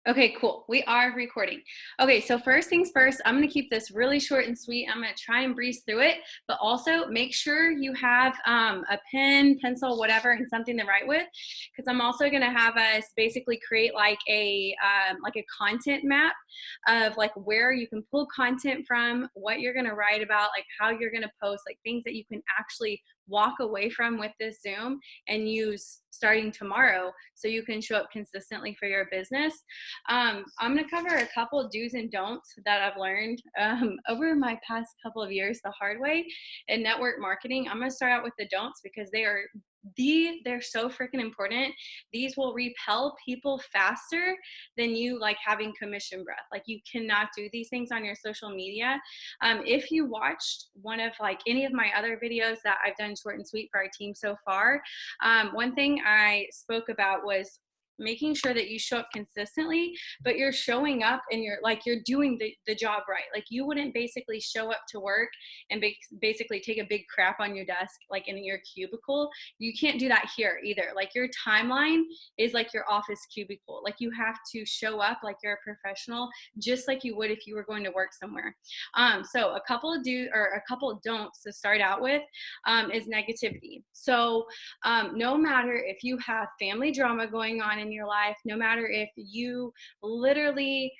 Okay, cool. We are recording. Okay, so first things first, I'm going to keep this really short and sweet. I'm going to try and breeze through it, but also make sure you have a pen, pencil, whatever, and something to write with, because I'm also going to have us basically create like a content map of like where you can pull content from, what you're going to write about, like how you're going to post, like things that you can actually walk away from with this Zoom and use starting tomorrow so you can show up consistently for your business. I'm going to cover a couple of do's and don'ts that I've learned over my past couple of years the hard way in network marketing. I'm going to start out with the don'ts because they're so freaking important. These will repel people faster than you like having commission breath. Like you cannot do these things on your social media. If you watched one of like any of my other videos that I've done short and sweet for our team so far, one thing I spoke about was making sure that you show up consistently, but you're showing up and you're doing the job right. Like you wouldn't basically show up to work and basically take a big crap on your desk, like in your cubicle. You can't do that here either. Like your timeline is like your office cubicle. Like you have to show up like you're a professional, just like you would if you were going to work somewhere. So a couple of a couple of don'ts to start out with is negativity. So no matter if you have family drama going on in your life, no matter if you literally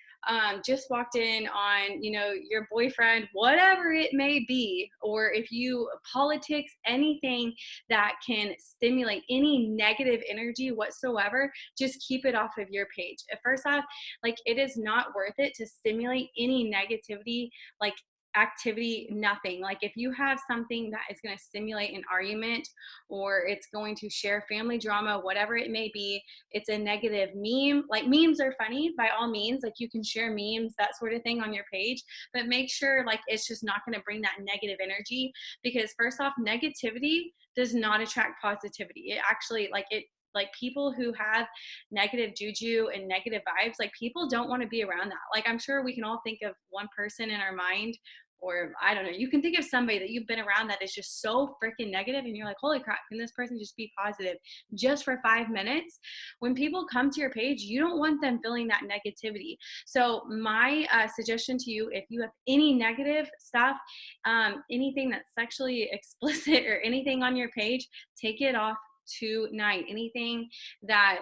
just walked in on, your boyfriend, whatever it may be, or if you politics, anything that can stimulate any negative energy whatsoever, just keep it off of your page. First off, like it is not worth it to stimulate any negativity, like activity, nothing. Like if you have something that is going to stimulate an argument or it's going to share family drama, whatever it may be, it's a negative meme. Like memes are funny by all means, like you can share memes, that sort of thing on your page, but make sure like it's just not going to bring that negative energy, because first off, negativity does not attract positivity. It actually like people who have negative juju and negative vibes, like people don't want to be around that. Like I'm sure we can all think of one person in our mind, or I don't know, you can think of somebody that you've been around that is just so freaking negative and you're like, holy crap, can this person just be positive just for 5 minutes? When people come to your page, you don't want them feeling that negativity. So my suggestion to you, if you have any negative stuff, anything that's sexually explicit or anything on your page, take it off tonight. Anything that,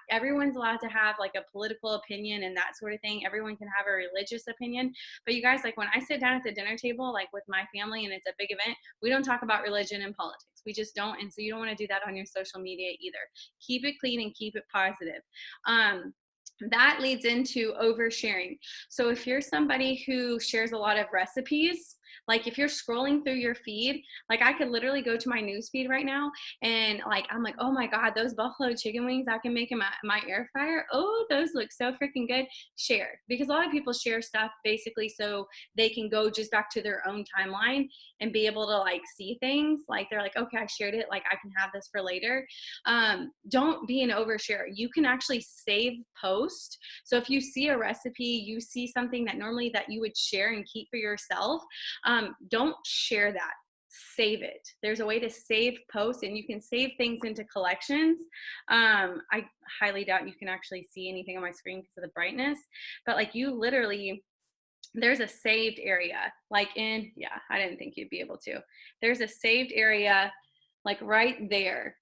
everyone's allowed to have like a political opinion and that sort of thing. Everyone can have a religious opinion, but you guys, like when I sit down at the dinner table, like with my family and it's a big event, we don't talk about religion and politics. We just don't. And so you don't want to do that on your social media either. Keep it clean and keep it positive. That leads into oversharing. So if you're somebody who shares a lot of recipes, like if you're scrolling through your feed, like I could literally go to my news feed right now and like I'm like, oh my god, those buffalo chicken wings I can make in my air fryer, oh those look so freaking good. Share, because a lot of people share stuff basically so they can go just back to their own timeline and be able to like see things. Like they're like, okay, I shared it, like I can have this for later. Don't be an overshare. You can actually save post. So if you see a recipe, you see something that normally that you would share and keep for yourself, don't share that. Save it. There's a way to save posts, and you can save things into collections. I highly doubt you can actually see anything on my screen because of the brightness, but like you literally, there's a saved area, like yeah, I didn't think you'd be able to. There's a saved area like right there,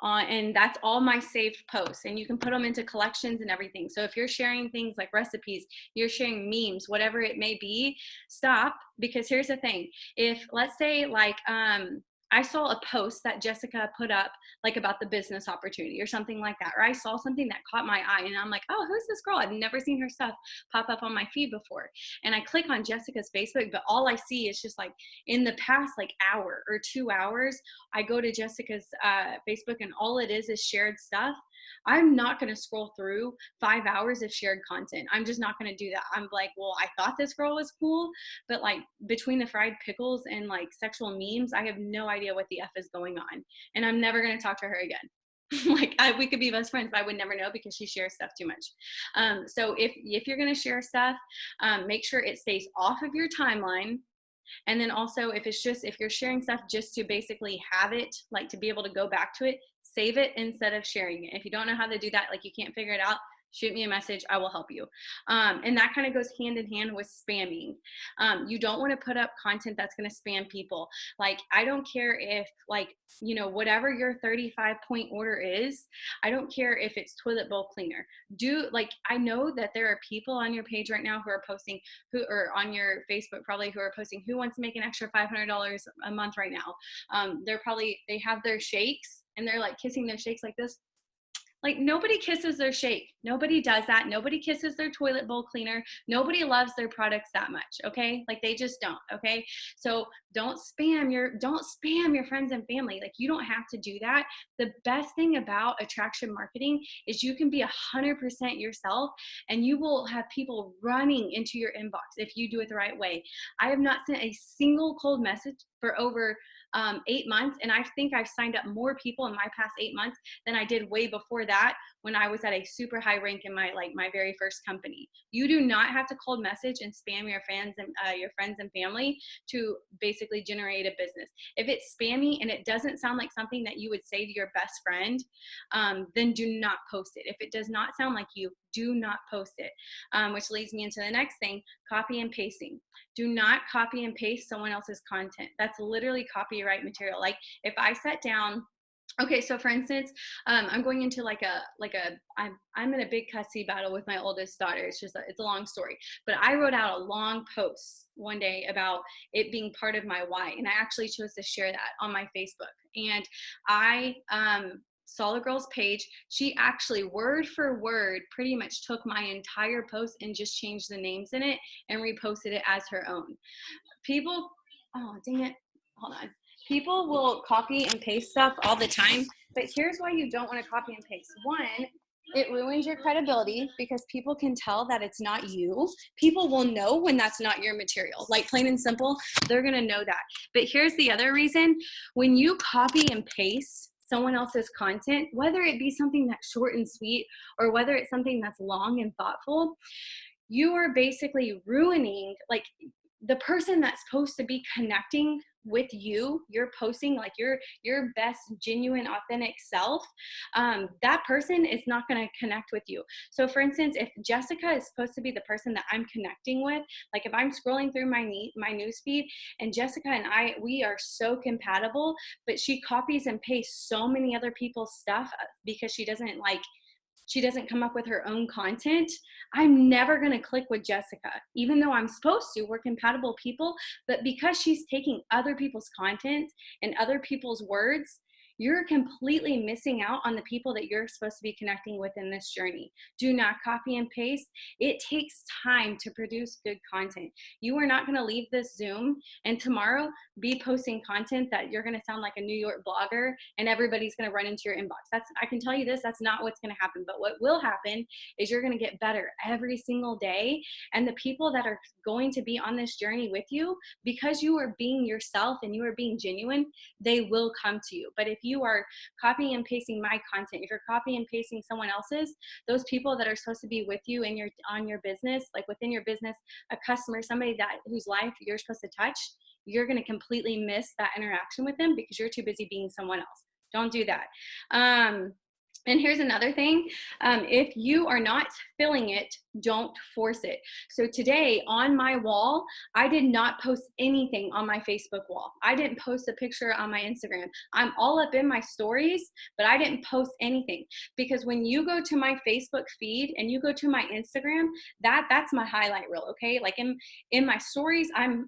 and that's all my saved posts, and you can put them into collections and everything. So if you're sharing things like recipes, you're sharing memes, whatever it may be, stop. Because here's the thing, if let's say like I saw a post that Jessica put up like about the business opportunity or something like that, or I saw something that caught my eye and I'm like, oh, who's this girl? I've never seen her stuff pop up on my feed before. And I click on Jessica's Facebook, but all I see is just like in the past like hour or 2 hours, I go to Jessica's Facebook and all it is shared stuff. I'm not going to scroll through 5 hours of shared content. I'm just not going to do that. I'm like, well, I thought this girl was cool, but like between the fried pickles and like sexual memes, I have no idea what the F is going on. And I'm never going to talk to her again. We could be best friends, but I would never know because she shares stuff too much. So if you're going to share stuff, make sure it stays off of your timeline. And then also if you're sharing stuff just to basically have it, like to be able to go back to it, save it instead of sharing it. If you don't know how to do that, like you can't figure it out, shoot me a message. I will help you. And that kind of goes hand in hand with spamming. You don't want to put up content that's going to spam people. Like, I don't care if, like, you know, whatever your 35-point order is, I don't care if it's toilet bowl cleaner. I know that there are people on your page right now who are posting, or on your Facebook probably, who are posting, who wants to make an extra $500 a month right now. They have their shakes and they're like kissing their shakes like this. Like, nobody kisses their shake. Nobody does that. Nobody kisses their toilet bowl cleaner. Nobody loves their products that much. Okay. Like, they just don't. Okay. So don't spam your friends and family. Like, you don't have to do that. The best thing about attraction marketing is you can be 100% yourself, and you will have people running into your inbox if you do it the right way. I have not sent a single cold message for over 8 months. And I think I've signed up more people in my past 8 months than I did way before that, when I was at a super high rank in my very first company. You do not have to cold message and spam your friends and family to basically generate a business. If it's spammy and it doesn't sound like something that you would say to your best friend, then do not post it. If it does not sound like you, do not post it. Which leads me into the next thing: copy and pasting. Do not copy and paste someone else's content. That's literally copyright material. Like, if I sat down, okay, so for instance, I'm going into I'm in a big cussy battle with my oldest daughter. It's a long story, but I wrote out a long post one day about it being part of my why, and I actually chose to share that on my Facebook. And I saw the girl's page. She actually word for word pretty much took my entire post and just changed the names in it and reposted it as her own. People, oh dang it, hold on. People will copy and paste stuff all the time, but here's why you don't want to copy and paste. One, it ruins your credibility because people can tell that it's not you. People will know when that's not your material. Like, plain and simple, they're going to know that. But here's the other reason: when you copy and paste someone else's content, whether it be something that's short and sweet or whether it's something that's long and thoughtful, you are basically ruining, like, the person that's supposed to be connecting with you. You're posting like your best, genuine, authentic self. That person is not going to connect with you. So for instance, if Jessica is supposed to be the person that I'm connecting with, like if I'm scrolling through my news feed and Jessica and we are so compatible, but she copies and pastes so many other people's stuff because she doesn't come up with her own content, I'm never going to click with Jessica, even though I'm supposed to. We're compatible people, but because she's taking other people's content and other people's words, you're completely missing out on the people that you're supposed to be connecting with in this journey. Do not copy and paste. It takes time to produce good content. You are not going to leave this Zoom and tomorrow be posting content that you're going to sound like a New York blogger and everybody's going to run into your inbox. I can tell you this, that's not what's going to happen. But what will happen is you're going to get better every single day. And the people that are going to be on this journey with you, because you are being yourself and you are being genuine, they will come to you. But if you are copying and pasting my content, if you're copying and pasting someone else's, those people that are supposed to be with you in on your business, like within your business, a customer, somebody whose life you're supposed to touch, you're going to completely miss that interaction with them because you're too busy being someone else. Don't do that. And here's another thing. If you are not feeling it, don't force it. So today on my wall, I did not post anything on my Facebook wall. I didn't post a picture on my Instagram. I'm all up in my stories, but I didn't post anything, because when you go to my Facebook feed and you go to my Instagram, that's my highlight reel. Okay. Like in my stories, I'm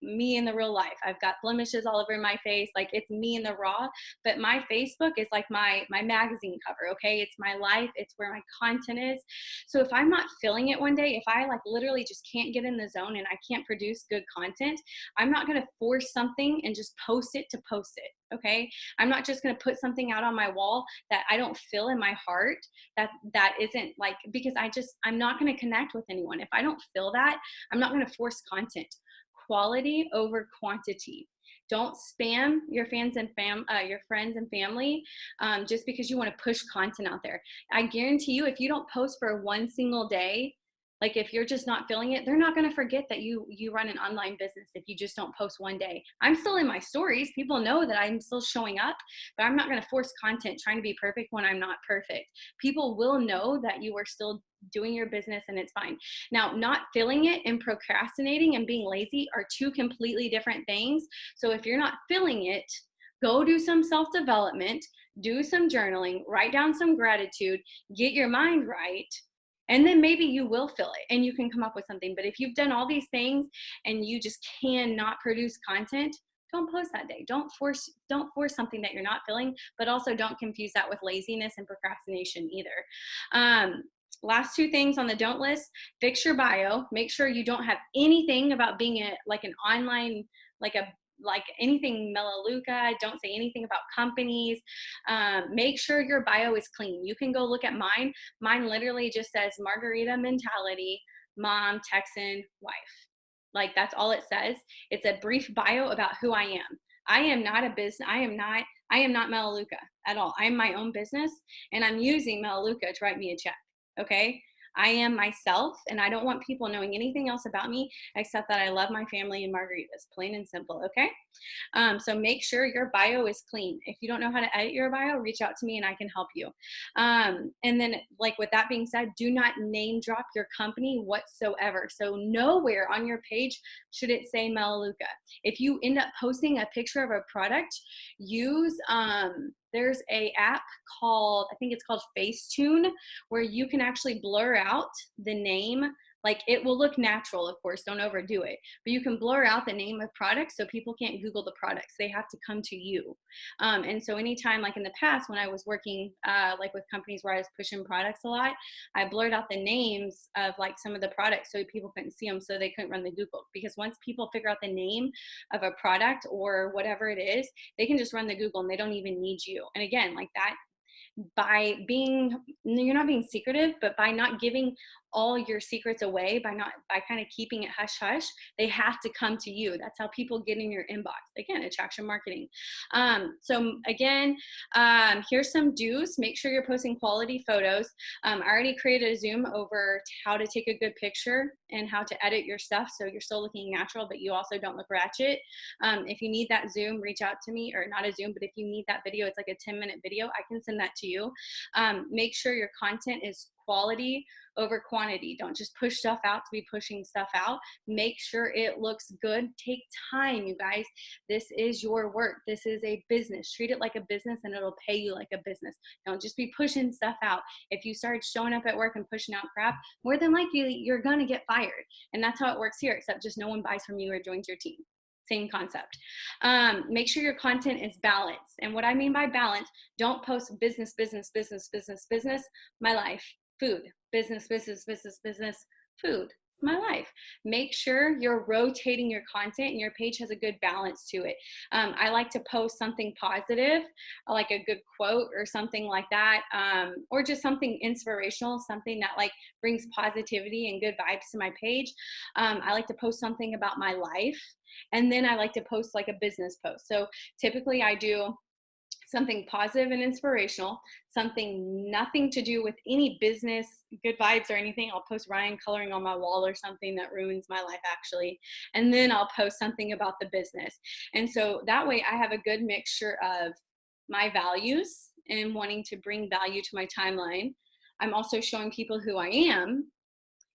me in the real life. I've got blemishes all over my face. Like, it's me in the raw, but my Facebook is like my magazine cover. Okay. It's my life. It's where my content is. So if I'm not feeling it one day, if I like literally just can't get in the zone and I can't produce good content, I'm not going to force something and just post it to post it. Okay. I'm not just going to put something out on my wall that I don't feel in my heart, that isn't like, because I'm not going to connect with anyone. If I don't feel that, I'm not going to force content. Quality over quantity. Don't spam your friends and family just because you want to push content out there. I guarantee you, if you don't post for one single day, Like if you're just not feeling it, they're not going to forget that you run an online business if you just don't post one day. I'm still in my stories. People know that I'm still showing up, but I'm not going to force content trying to be perfect when I'm not perfect. People will know that you are still doing your business and it's fine. Now, not feeling it and procrastinating and being lazy are two completely different things. So if you're not feeling it, go do some self-development, do some journaling, write down some gratitude, get your mind right, and then maybe you will feel it and you can come up with something. But if you've done all these things and you just cannot produce content, don't post that day. Don't force something that you're not feeling, but also don't confuse that with laziness and procrastination either. Last two things on the don't list: fix your bio. Make sure you don't have anything about being like an online, like anything Melaleuca. Don't say anything about companies. Make sure your bio is clean. You can go look at mine. Mine literally just says Margarita mentality, mom, Texan, wife. Like that's all it says. It's a brief bio about who I am. I am not a business. I am not Melaleuca at all. I'm my own business and I'm using Melaleuca to write me a check. Okay. I am myself and I don't want people knowing anything else about me except that I love my family and margaritas, plain and simple. Okay. So make sure your bio is clean. If you don't know how to edit your bio, reach out to me and I can help you. And then like with that being said, do not name drop your company whatsoever. So nowhere on your page should it say Melaleuca. If you end up posting a picture of a product, use, there's a app called, I think it's called Facetune, where you can actually blur out the name. Like it will look natural, of course, don't overdo it, but you can blur out the name of products so people can't Google the products. They have to come to you. And so anytime, like in the past when I was working like with companies where I was pushing products a lot, I blurred out the names of like some of the products so people couldn't see them, so they couldn't run the Google. Because once people figure out the name of a product or whatever it is, they can just run the Google and they don't even need you. And again, like that, by being, you're not being secretive, but by not giving all your secrets away, by kind of keeping it hush hush, they have to come to you. That's how people get in your inbox. Again, attraction marketing. So again, here's some do's. Make sure you're posting quality photos. I already created a Zoom over how to take a good picture and how to edit your stuff so you're still looking natural, but you also don't look ratchet. If you need that Zoom, reach out to me, or not a Zoom, but if you need that video, it's like a 10-minute video, I can send that to you. Make sure your content is quality over quantity. Don't just push stuff out to be pushing stuff out. Make sure it looks good. Take time, you guys. This is your work. This is a business. Treat it like a business and it'll pay you like a business. Don't just be pushing stuff out. If you start showing up at work and pushing out crap, more than likely you're going to get fired. And that's how it works here, except just no one buys from you or joins your team. Same concept. Make sure your content is balanced. And what I mean by balance, don't post business, business, business, business, business, my life, food, business, business, business, business, food, my life. Make sure you're rotating your content and your page has a good balance to it. I like to post something positive, like a good quote or something like that, or just something inspirational, something that like brings positivity and good vibes to my page. I like to post something about my life. And then I like to post like a business post. So typically I do something positive and inspirational, something nothing to do with any business, good vibes or anything. I'll post Ryan coloring on my wall or something that ruins my life actually. And then I'll post something about the business. And so that way I have a good mixture of my values and wanting to bring value to my timeline. I'm also showing people who I am.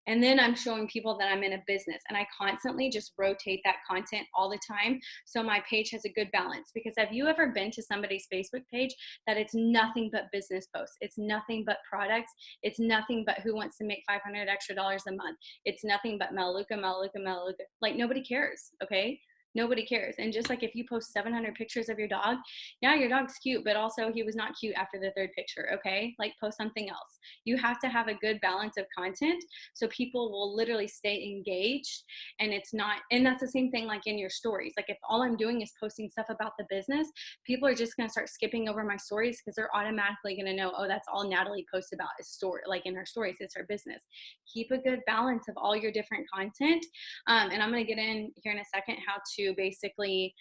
And then I'm showing people that I'm in a business, and I constantly just rotate that content all the time. So my page has a good balance. Because have you ever been to somebody's Facebook page that it's nothing but business posts? It's nothing but products. It's nothing but who wants to make $500 extra a month. It's nothing but Melaleuca, Melaleuca, Melaleuca. Like nobody cares. Okay. Nobody cares. And just like if you post 700 pictures of your dog, yeah, your dog's cute, but also he was not cute after the third picture. Okay. Like post something else. You have to have a good balance of content so people will literally stay engaged. And it's not, and that's the same thing like in your stories. Like if all I'm doing is posting stuff about the business, people are just going to start skipping over my stories because they're automatically going to know, oh, that's all Natalie posts about is story, like in her stories, it's her business. Keep a good balance of all your different content. And I'm going to get in here in a second how to basically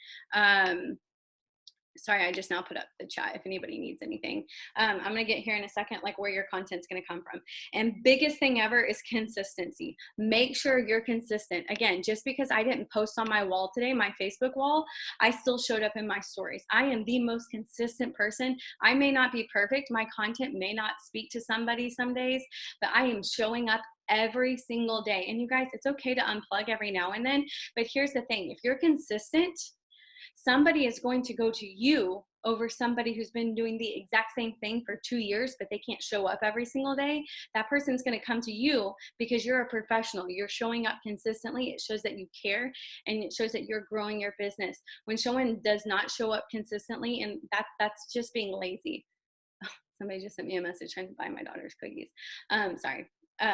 Sorry, I just now put up the chat if anybody needs anything. I'm going to get here in a second, like where your content's going to come from. And biggest thing ever is consistency. Make sure you're consistent. Again, just because I didn't post on my wall today, my Facebook wall, I still showed up in my stories. I am the most consistent person. I may not be perfect. My content may not speak to somebody some days, but I am showing up every single day. And you guys, it's okay to unplug every now and then. But here's the thing, if you're consistent, somebody is going to go to you over somebody who's been doing the exact same thing for 2 years, but they can't show up every single day. That person's going to come to you because you're a professional. You're showing up consistently. It shows that you care, and it shows that you're growing your business. When someone does not show up consistently, and that's just being lazy. Somebody just sent me a message trying to buy my daughter's cookies. Sorry.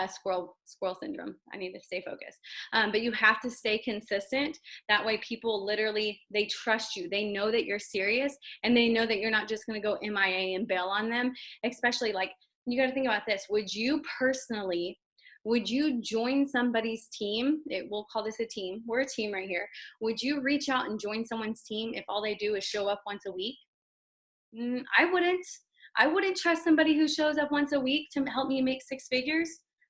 Squirrel syndrome. I need to stay focused. But you have to stay consistent. That way people literally, they trust you. They know that you're serious, and they know that you're not just going to go MIA and bail on them. Especially, like, you got to think about this. Would you join somebody's team? We'll call this a team. We're a team right here. Would you reach out and join someone's team if all they do is show up once a week? I wouldn't. I wouldn't trust somebody who shows up once a week to help me make 6 figures.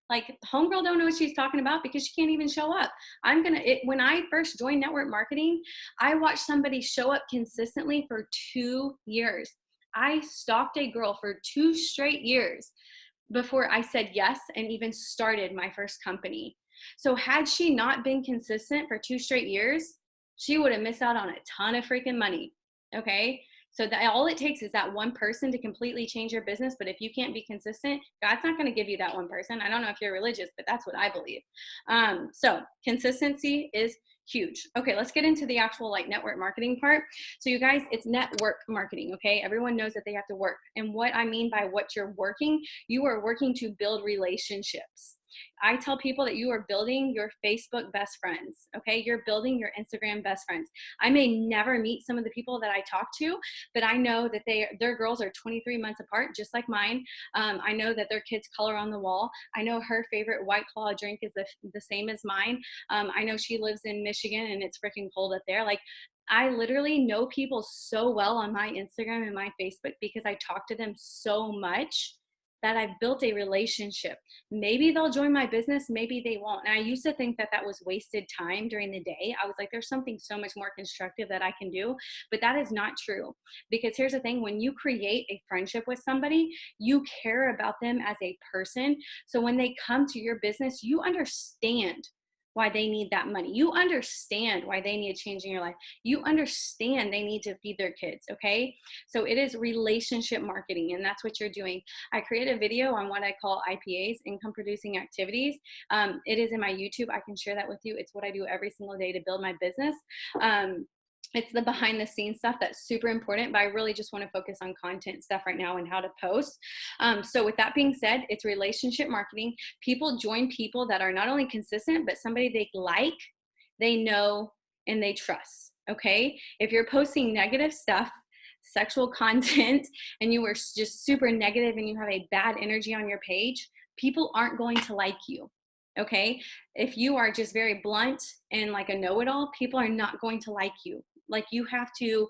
Like, homegirl don't know what she's talking about because she can't even show up. When I first joined network marketing, I watched somebody show up consistently for 2 years. I stalked a girl for 2 straight years before I said yes and even started my first company. So had she not been consistent for 2 straight years, she would have missed out on a ton of freaking money. Okay. So all it takes is that one person to completely change your business. But if you can't be consistent, God's not going to give you that one person. I don't know if you're religious, but that's what I believe. So consistency is huge. Okay, let's get into the actual like network marketing part. So you guys, it's network marketing. Okay, everyone knows that they have to work. And what I mean by what you're working, you are working to build relationships. I tell people that you are building your Facebook best friends, okay? You're building your Instagram best friends. I may never meet some of the people that I talk to, but I know that their girls are 23 months apart, just like mine. I know that their kids color on the wall. I know her favorite White Claw drink is the same as mine. I know she lives in Michigan and it's freaking cold up there. Like, I literally know people so well on my Instagram and my Facebook because I talk to them so much that I've built a relationship. Maybe they'll join my business, maybe they won't. And I used to think that that was wasted time during the day. I was like, there's something so much more constructive that I can do, but that is not true. Because here's the thing, when you create a friendship with somebody, you care about them as a person. So when they come to your business, you understand why they need that money. You understand why they need a change in your life. You understand they need to feed their kids, okay? So it is relationship marketing, and that's what you're doing. I created a video on what I call IPAs, income producing activities. It is in my YouTube. I can share that with you. It's what I do every single day to build my business. It's the behind the scenes stuff that's super important, but I really just want to focus on content stuff right now and how to post. So with that being said, it's relationship marketing. People join people that are not only consistent, but somebody they like, they know, and they trust. Okay. If you're posting negative stuff, sexual content, and you are just super negative and you have a bad energy on your page, people aren't going to like you. Okay. If you are just very blunt and like a know-it-all, people are not going to like you. Like, you have to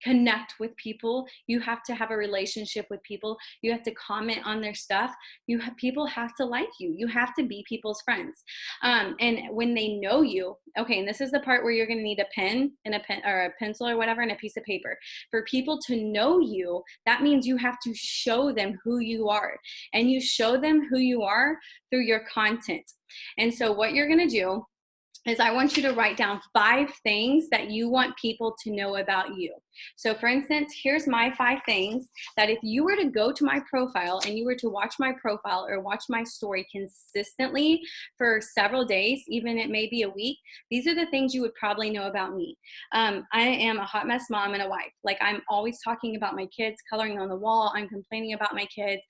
connect with people. You have to have a relationship with people. You have to comment on their stuff. People have to like you. You have to be people's friends. And when they know you, okay, and this is the part where you're going to need a pen or a pencil or whatever and a piece of paper. For people to know you, that means you have to show them who you are. And you show them who you are through your content. And so what you're going to do is I want you to write down 5 things that you want people to know about you. So for instance, here's my 5 things that if you were to go to my profile and you were to watch my profile or watch my story consistently for several days, even it may be a week, these are the things you would probably know about me. I am a hot mess mom and a wife. Like, I'm always talking about my kids coloring on the wall. I'm complaining about my kids.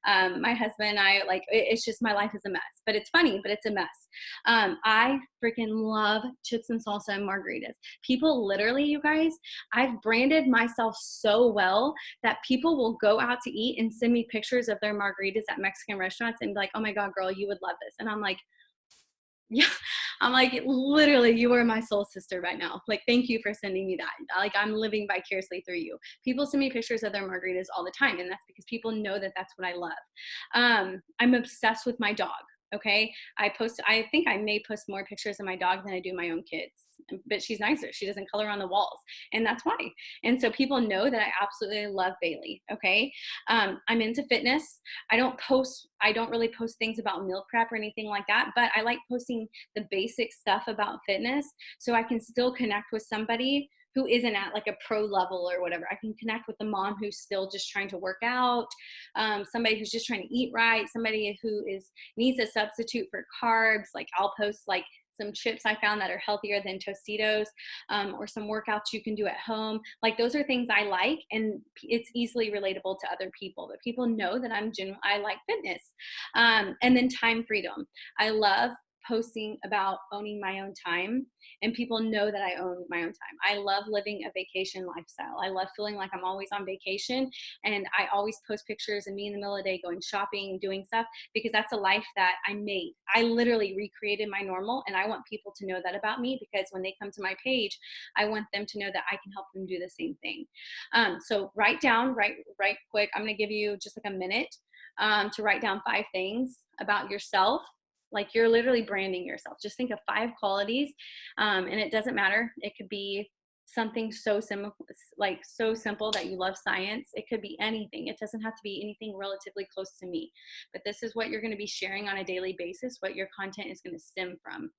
My husband and I, like, it's just, my life is a mess, but it's funny, but it's a mess. I freaking love chips and salsa and margaritas. People literally, you guys, I've branded myself so well that people will go out to eat and send me pictures of their margaritas at Mexican restaurants and be like, oh my God, girl, you would love this. And I'm like, yeah, I'm like, literally, you are my soul sister right now. Like, thank you for sending me that. Like, I'm living vicariously through you. People send me pictures of their margaritas all the time, and that's because people know that that's what I love. I'm obsessed with my dog. Okay. I think I may post more pictures of my dog than I do my own kids, but she's nicer. She doesn't color on the walls. And that's why. And so people know that I absolutely love Bailey. Okay. I'm into fitness. I don't really post things about meal prep or anything like that, but I like posting the basic stuff about fitness so I can still connect with somebody who isn't at like a pro level or whatever. I can connect with the mom who's still just trying to work out, somebody who's just trying to eat right, somebody who needs a substitute for carbs. Like, I'll post like some chips I found that are healthier than Tostitos, or some workouts you can do at home. Like, those are things I like, and it's easily relatable to other people. But people know that I like fitness. And then time freedom. I love posting about owning my own time, and people know that I own my own time. I love living a vacation lifestyle. I love feeling like I'm always on vacation, and I always post pictures of me in the middle of the day going shopping, doing stuff, because that's a life that I made. I literally recreated my normal, and I want people to know that about me, because when they come to my page, I want them to know that I can help them do the same thing. So write quick. I'm going to give you just like a minute to write down 5 things about yourself. Like, you're literally branding yourself. Just think of 5 qualities, and it doesn't matter. It could be something so simple, that you love science. It could be anything. It doesn't have to be anything relatively close to me. But this is what you're going to be sharing on a daily basis, what your content is going to stem from.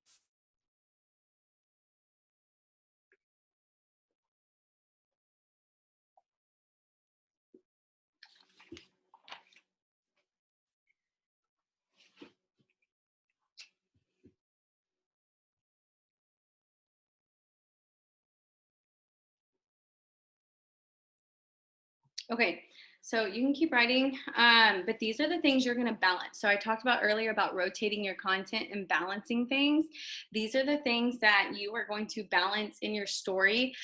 Okay, so you can keep writing, but these are the things you're going to balance. So I talked about earlier about rotating your content and balancing things. These are the things that you are going to balance in your story.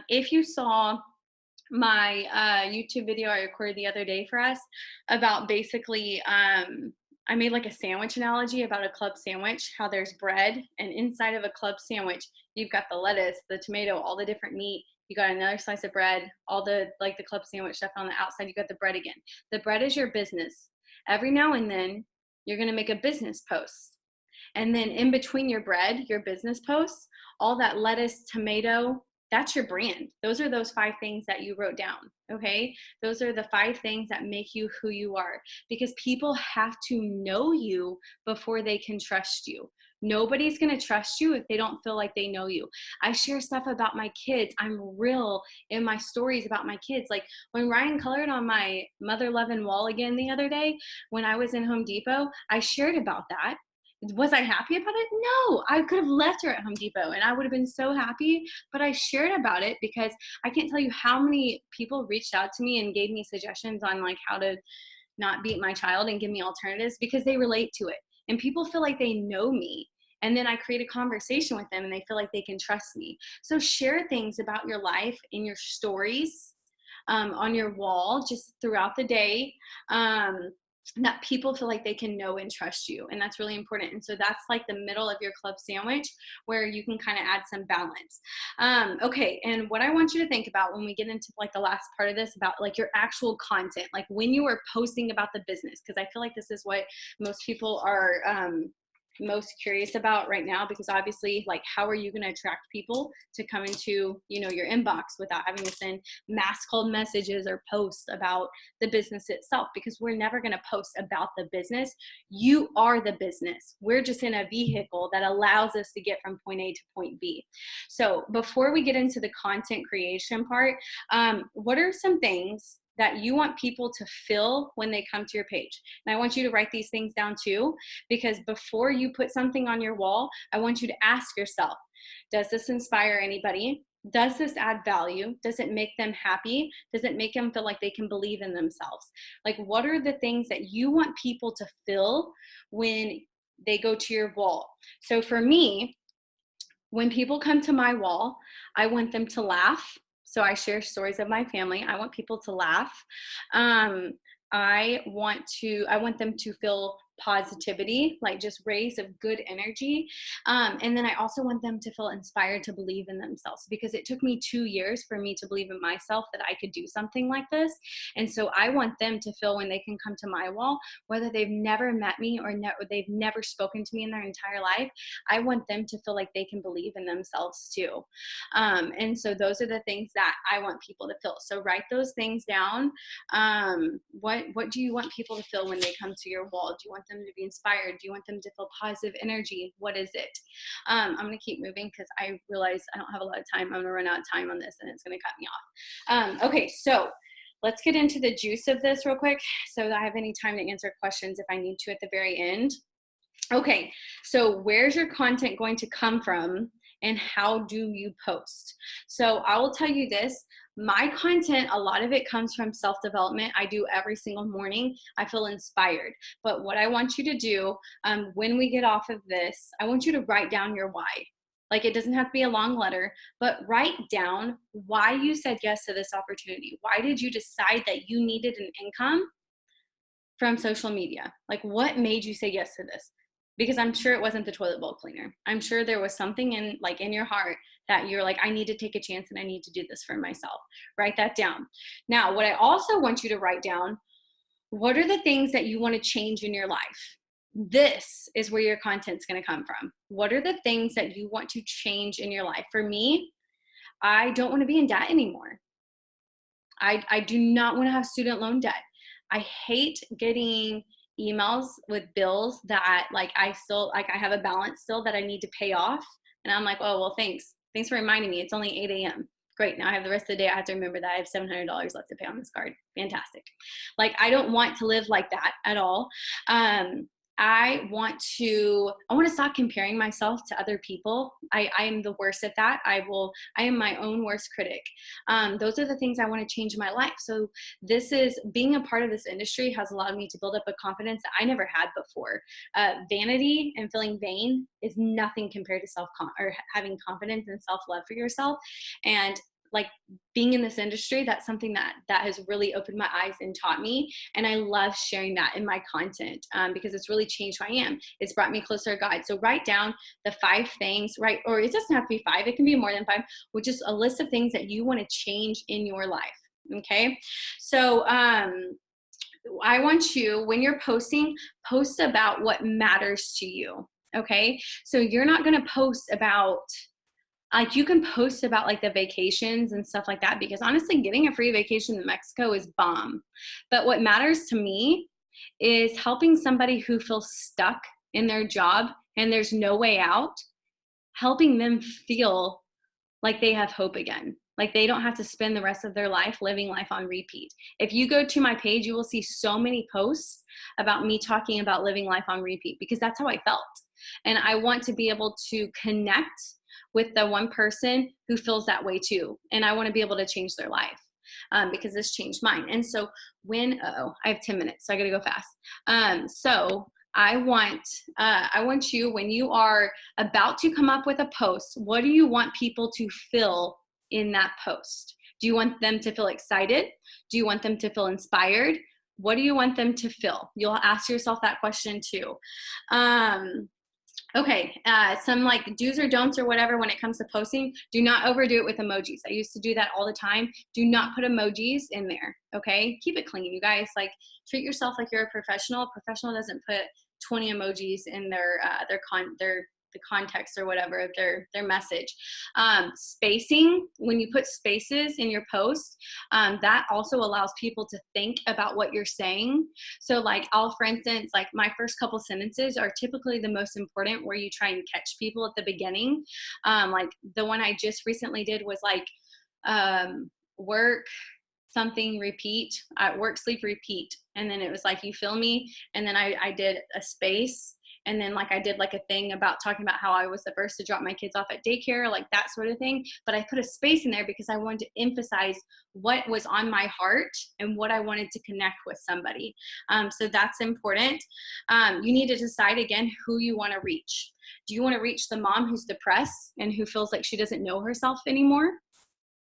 If you saw my YouTube video I recorded the other day for us about basically, I made like a sandwich analogy about a club sandwich, how there's bread, and inside of a club sandwich, you've got the lettuce, the tomato, all the different meat. You got another slice of bread, all the like the club sandwich stuff on the outside. You got the bread again. The bread is your business. Every now and then, you're going to make a business post. And then in between your bread, your business posts, all that lettuce, tomato, that's your brand. Those are those 5 things that you wrote down. Okay. Those are the 5 things that make you who you are, because people have to know you before they can trust you. Nobody's going to trust you if they don't feel like they know you. I share stuff about my kids. I'm real in my stories about my kids. Like, when Ryan colored on my mother loving wall again the other day, when I was in Home Depot, I shared about that. Was I happy about it? No, I could have left her at Home Depot and I would have been so happy, but I shared about it because I can't tell you how many people reached out to me and gave me suggestions on like how to not beat my child and give me alternatives, because they relate to it. And people feel like they know me. And then I create a conversation with them and they feel like they can trust me. So share things about your life in your stories, on your wall, just throughout the day. That people feel like they can know and trust you. And that's really important. And so that's like the middle of your club sandwich where you can kind of add some balance. Okay. And what I want you to think about when we get into like the last part of this, about like your actual content, like when you are posting about the business, because I feel like this is what most people are most curious about right now, because obviously, like, how are you going to attract people to come into, you know, your inbox without having to send mass cold messages or posts about the business itself? Because we're never going to post about the business. You are the business. We're just in a vehicle that allows us to get from point A to point B. So before we get into the content creation part, what are some things that you want people to feel when they come to your page? And I want you to write these things down too, because before you put something on your wall, I want you to ask yourself, does this inspire anybody? Does this add value? Does it make them happy? Does it make them feel like they can believe in themselves? Like, what are the things that you want people to feel when they go to your wall? So for me, when people come to my wall, I want them to laugh. So I share stories of my family. I want people to laugh. I want them to feel positivity, like just rays of good energy. And then I also want them to feel inspired to believe in themselves, because it took me 2 years for me to believe in myself that I could do something like this. And so I want them to feel when they can come to my wall, whether they've never met me or they've never spoken to me in their entire life, I want them to feel like they can believe in themselves too. And so those are the things that I want people to feel. So write those things down. What do you want people to feel when they come to your wall? Do you want them to be inspired? Do you want them to feel positive energy? What is it? I'm going to keep moving because I realize I don't have a lot of time. I'm going to run out of time on this and it's going to cut me off. Okay, so let's get into the juice of this real quick so that I have any time to answer questions if I need to at the very end. Okay, so where's your content going to come from and how do you post? So I will tell you this, my content, a lot of it comes from self-development. I do every single morning. I feel inspired. But what I want you to do when we get off of this, I want you to write down your why. Like, it doesn't have to be a long letter, but write down why you said yes to this opportunity. Why did you decide that you needed an income from social media? Like, what made you say yes to this? Because I'm sure it wasn't the toilet bowl cleaner. I'm sure there was something in your heart that you're like, I need to take a chance and I need to do this for myself. Write that down. Now, what I also want you to write down, what are the things that you want to change in your life? This is where your content's going to come from. What are the things that you want to change in your life? For me, I don't want to be in debt anymore. I do not want to have student loan debt. I hate getting emails with bills that I have a balance still that I need to pay off. And I'm like, oh, well, thanks for reminding me. It's only 8 a.m. Great. Now I have the rest of the day. I have to remember that I have $700 left to pay on this card. Fantastic. Like, I don't want to live like that at all. I want to stop comparing myself to other people. I am the worst at that. I am my own worst critic. Those are the things I want to change in my life. So this is, being a part of this industry has allowed me to build up a confidence that I never had before. Vanity and feeling vain is nothing compared to having confidence and self-love for yourself. And like, being in this industry, that's something that has really opened my eyes and taught me. And I love sharing that in my content because it's really changed who I am. It's brought me closer to God. So write down the 5 things, right? Or it doesn't have to be 5. It can be more than 5, which is a list of things that you want to change in your life. Okay. So, I want you, when you're posting, post about what matters to you. Okay. So you're not going to post about, you can post about like the vacations and stuff like that, because honestly, getting a free vacation to Mexico is bomb. But what matters to me is helping somebody who feels stuck in their job and there's no way out, helping them feel like they have hope again. Like, they don't have to spend the rest of their life living life on repeat. If you go to my page, you will see so many posts about me talking about living life on repeat, because that's how I felt. And I want to be able to connect with the one person who feels that way too. And I want to be able to change their life because this changed mine. And so I have 10 minutes, so I got to go fast. So I want you, when you are about to come up with a post, what do you want people to feel in that post? Do you want them to feel excited? Do you want them to feel inspired? What do you want them to feel? You'll ask yourself that question too. Okay, some like do's or don'ts or whatever when it comes to posting. Do not overdo it with emojis. I used to do that all the time. Do not put emojis in there, okay? Keep it clean, you guys. Like, treat yourself like you're a professional. A professional doesn't put 20 emojis in the context or whatever of their message. Spacing, when you put spaces in your post, that also allows people to think about what you're saying. So like, for instance, like my first couple sentences are typically the most important, where you try and catch people at the beginning. Like the one I just recently did was like, work, something, repeat, work, sleep, repeat. And then it was like, you feel me? And then I did a space. And then like I did like a thing about talking about how I was the first to drop my kids off at daycare, like that sort of thing. But I put a space in there because I wanted to emphasize what was on my heart and what I wanted to connect with somebody. So that's important. You need to decide again who you want to reach. Do you want to reach the mom who's depressed and who feels like she doesn't know herself anymore?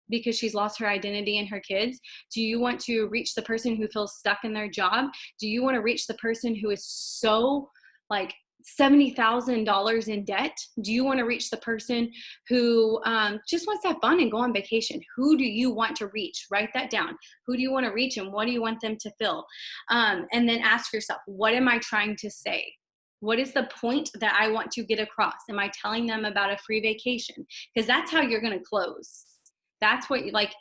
because she's lost her identity and her kids? Do you want to reach the person who feels stuck in their job? Do you want to reach the person who is so like $70,000 in debt? Do you want to reach the person who just wants to have fun and go on vacation? Who do you want to reach? Write that down. Who do you want to reach and what do you want them to feel? And then ask yourself, what am I trying to say? What is the point that I want to get across? Am I telling them about a free vacation? Because that's how you're going to close. That's what like,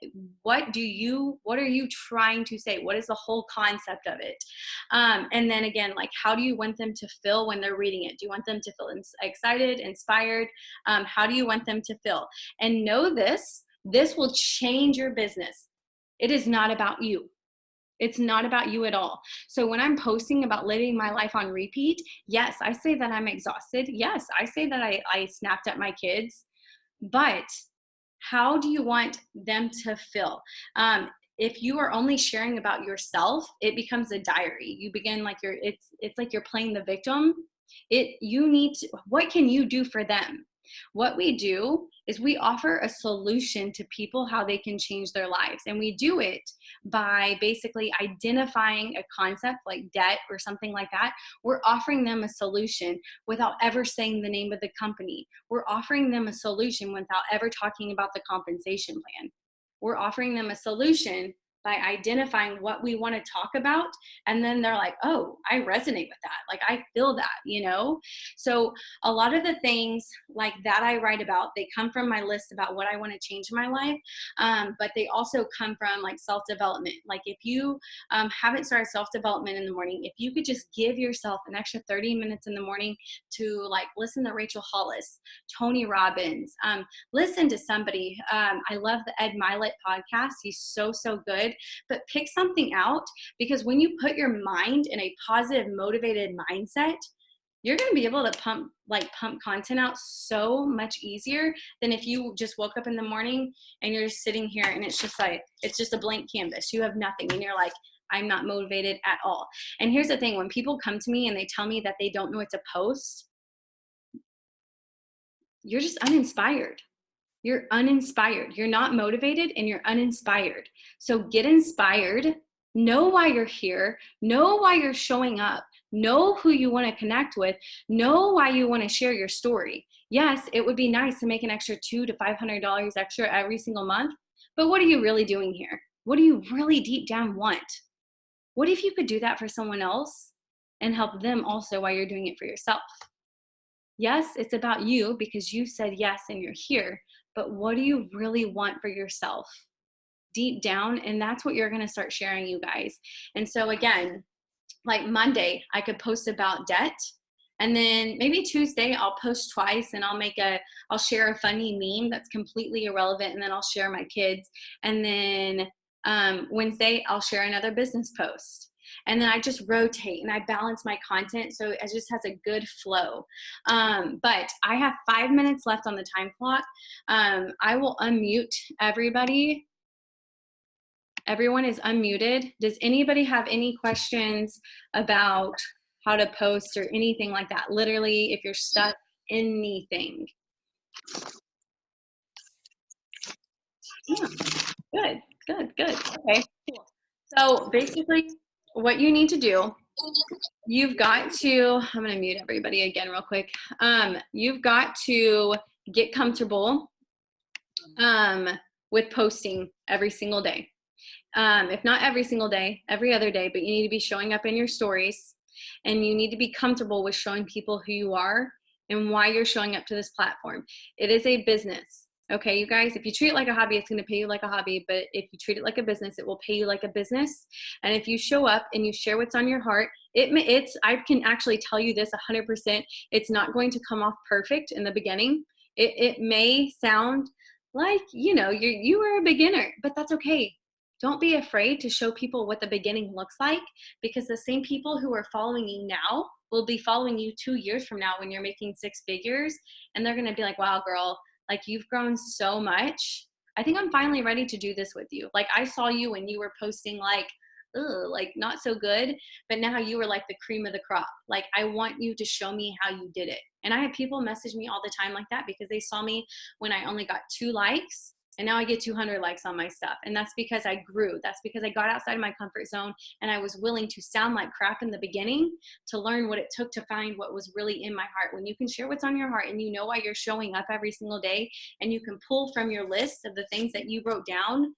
what are you trying to say? What is the whole concept of it? And then again, like, how do you want them to feel when they're reading it? Do you want them to feel excited, inspired? How do you want them to feel? And know this will change your business. It is not about you. It's not about you at all. So when I'm posting about living my life on repeat, yes, I say that I'm exhausted. Yes, I say that I snapped at my kids, but how do you want them to feel? If you are only sharing about yourself, it becomes a diary. You begin like it's like you're playing the victim. What can you do for them? What we do is we offer a solution to people how they can change their lives. And we do it by basically identifying a concept like debt or something like that. We're offering them a solution without ever saying the name of the company. We're offering them a solution without ever talking about the compensation plan. We're offering them a solution by identifying what we want to talk about. And then they're like, oh, I resonate with that. Like, I feel that, you know? So a lot of the things like that I write about, they come from my list about what I want to change in my life. But they also come from like self-development. Like if you haven't started self-development in the morning, if you could just give yourself an extra 30 minutes in the morning to like listen to Rachel Hollis, Tony Robbins, listen to somebody. I love the Ed Mylett podcast. He's so good. But pick something out, because when you put your mind in a positive, motivated mindset, you're going to be able to pump content out so much easier than if you just woke up in the morning and you're just sitting here and it's just a blank canvas. You have nothing and you're like, I'm not motivated at all. And here's the thing, when people come to me and they tell me that they don't know what to post, you're just uninspired. You're uninspired. You're not motivated and you're uninspired. So get inspired. Know why you're here. Know why you're showing up. Know who you want to connect with. Know why you want to share your story. Yes, it would be nice to make an extra $200 to $500 extra every single month. But what are you really doing here? What do you really deep down want? What if you could do that for someone else and help them also while you're doing it for yourself? Yes, it's about you because you said yes and you're here. But what do you really want for yourself deep down? And that's what you're going to start sharing, you guys. And so again, like Monday, I could post about debt. And then maybe Tuesday, I'll post twice and I'll share a funny meme that's completely irrelevant. And then I'll share my kids. And then Wednesday, I'll share another business post. And then I just rotate and I balance my content so it just has a good flow. But I have 5 minutes left on the time clock. I will unmute everybody. Everyone is unmuted. Does anybody have any questions about how to post or anything like that? Literally, if you're stuck, anything. Yeah. Good. Okay, cool. So basically, what you need to do, you've got to, I'm going to mute everybody again real quick. You've got to get comfortable with posting every single day. If not every single day, every other day, but you need to be showing up in your stories and you need to be comfortable with showing people who you are and why you're showing up to this platform. It is a business. Okay, you guys, if you treat it like a hobby, it's going to pay you like a hobby. But if you treat it like a business, it will pay you like a business. And if you show up and you share what's on your heart, I can actually tell you this 100%. It's not going to come off perfect in the beginning. It may sound like, you were a beginner, but that's okay. Don't be afraid to show people what the beginning looks like, because the same people who are following you now will be following you 2 years from now when you're making 6 figures. And they're going to be like, wow, girl, like you've grown so much. I think I'm finally ready to do this with you. Like I saw you when you were posting like not so good, but now you were like the cream of the crop. Like I want you to show me how you did it. And I have people message me all the time like that because they saw me when I only got 2 likes And now I get 200 likes on my stuff. And that's because I grew. That's because I got outside of my comfort zone and I was willing to sound like crap in the beginning to learn what it took to find what was really in my heart. When you can share what's on your heart and you know why you're showing up every single day, and you can pull from your list of the things that you wrote down,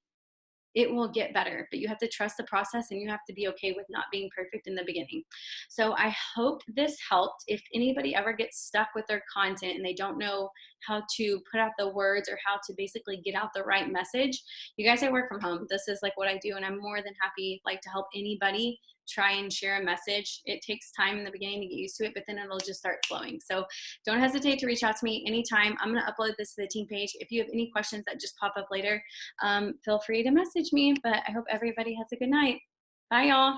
it will get better. But you have to trust the process and you have to be okay with not being perfect in the beginning. So I hope this helped. If anybody ever gets stuck with their content and they don't know how to put out the words or how to basically get out the right message, you guys, I work from home. This is like what I do, and I'm more than happy like to help anybody try and share a message. It takes time in the beginning to get used to it, but then it'll just start flowing. So don't hesitate to reach out to me anytime. I'm going to upload this to the team page. If you have any questions that just pop up later, feel free to message me. But I hope everybody has a good night. Bye, y'all.